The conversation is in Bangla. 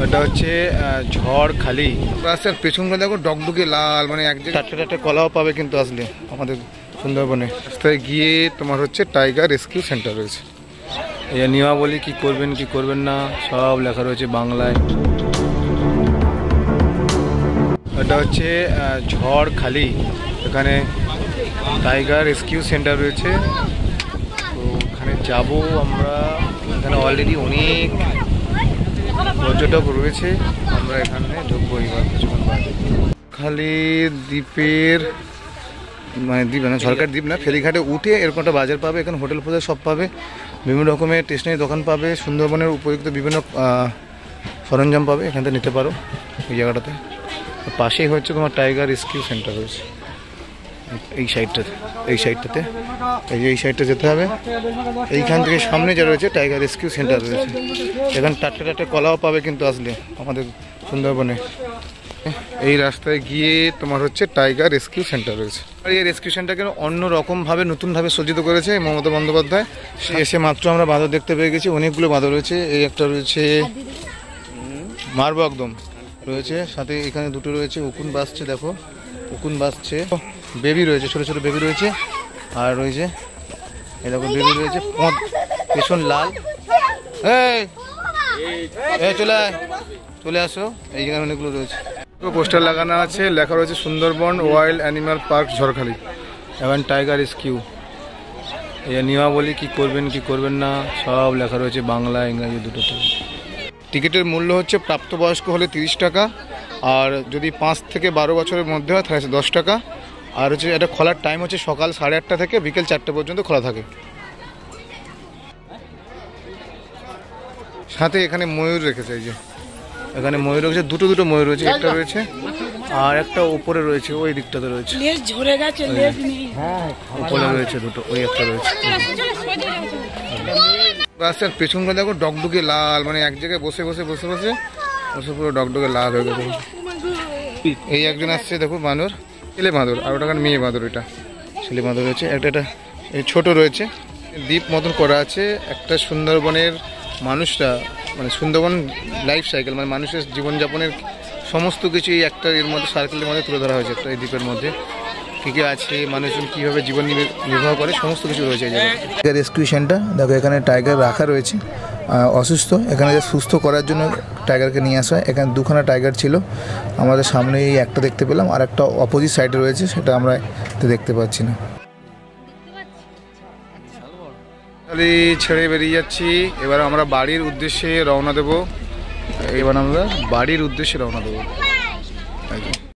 এটা হচ্ছে ঝড়খালি রাস্তার পেছনটা দেখো ডগডগে লাল, মানে এক জায়গায় টাটকা টাটকা কলাও পাবে কিন্তু আসলে আমাদের সুন্দরবনে। রাস্তায় গিয়ে তোমার হচ্ছে টাইগার রেস্কিউ সেন্টার রয়েছে। এই নিয়মাবলী কি করবেন কি করবেন না সব লেখা রয়েছে বাংলায়। এটা হচ্ছে ঝড়খালি, এখানে টাইগার রেস্কিউ সেন্টার রয়েছে। তো ওখানে যাব আমরা। এখানে অলরেডি অনেক পর্যটক রয়েছে, আমরা এখানে ঢুকবো এবার কিছুক্ষণ বাদে। খালি দ্বীপের মানে দ্বীপ না, সরকার দ্বীপ না, ফেরিঘাটে উঠে এরকম একটা বাজার পাবে। এখানে হোটেল ফোটেল সব পাবে, বিভিন্ন রকমের স্টেশনারি দোকান পাবে, সুন্দরবনের উপযুক্ত বিভিন্ন সরঞ্জাম পাবে, এখান থেকে নিতে পারো এই জায়গাটাতে। পাশেই হচ্ছে তোমার টাইগার রেস্কিউ সেন্টার রয়েছে এই সাইডটাতে। এই সাইডটাতে এই সাইডটা যেতে হবে। এইখান থেকে সামনে যা রয়েছে টাইগার রেস্কিউ সেন্টার রয়েছে। এখানে টাটকা টাটকা কলাও পাবে কিন্তু আসলে আমাদের সুন্দরবনে। এই রাস্তায় গিয়ে তোমার হচ্ছে টাইগার রেস্কিউ সেন্টার রয়েছে। আর এই রেস্কিউ সেন্টারকে অন্যরকমভাবে নতুনভাবে সজ্জিত করেছে মমতা বন্দ্যোপাধ্যায়। এসে মাত্র আমরা বাঁদর দেখতে পেয়ে গেছি, অনেকগুলো বাঁদর রয়েছে। এই একটা রয়েছে মারবো একদম রয়েছে, সাথে এখানে দুটো রয়েছে উকুন বাসছে, দেখো উকুন বাসছে। বেবি রয়েছে, ছোটো ছোটো বেবি রয়েছে। আর রয়েছে এই দেখো বেবি রয়েছে, পেছন লাল। এই চলে আসো, এইখানে অনেকগুলো রয়েছে। পোস্টার লাগানো আছে, লেখা রয়েছে Sundarban wild animal park Jharkhali এবং টাইগার রেস্কিউ। এই নিয়মাবলী কি করবেন কি করবেন না সব লেখা রয়েছে বাংলা ইংরাজি দুটোতে। টিকিটের মূল্য হচ্ছে প্রাপ্তবয়স্ক হলে 30 টাকা, আর যদি 5 থেকে 12 বছরের মধ্যে হয় তাহলে 10 টাকা। আর হচ্ছে এটা খোলার টাইম হচ্ছে সকাল 8:30 থেকে বিকেল 4টে পর্যন্ত খোলা থাকে। সাথে এখানে ময়ূর রেখেছে, এই যে এখানে ময়ূর রয়েছে, দুটো ময়ূর রয়েছে, একটা রয়েছে আর একটা উপরে রয়েছে, ওই দিকটাতে রয়েছে, উপরে রয়েছে দুটো, ওই একটা রয়েছে। রাস্তার পেছনটা দেখো ডগডগে লাল, মানে এক জায়গায় বসে পুরো ডগডগে লাল হয়ে গেছে। এই একজন আসছে দেখো বাঁদর, ছেলে বাঁদর, আর ওটা মেয়ে বাঁদর, এটা ছেলে বাঁদর রয়েছে। একটা ছোট রয়েছে, দ্বীপ মতন করা আছে। একটা সুন্দরবনের মানুষরা মানে সুন্দরবন লাইফ সাইকেল, মানে মানুষের জীবনযাপনের সমস্ত কিছু এই একটা এর মধ্যে সার্কেলের মধ্যে তুলে ধরা হয়েছে। একটা এই দ্বীপের মধ্যে কী কী আছে, মানুষজন কীভাবে জীবন নির্বাহ করে, সমস্ত কিছু রয়েছে। টাইগার রেস্কিউ সেন্টার দেখো, এখানে টাইগার রাখা রয়েছে অসুস্থ, এখানে সুস্থ করার জন্য টাইগারকে নিয়ে আসা হয়। এখানে দুখানা টাইগার ছিল, আমাদের সামনে এই একটা দেখতে পেলাম, আর একটা অপোজিট সাইডে রয়েছে, সেটা আমরা দেখতে পাচ্ছি না। খালি ছেড়ে বেরিয়ে যাচ্ছি, এবার আমরা বাড়ির উদ্দেশ্যে রওনা দেব।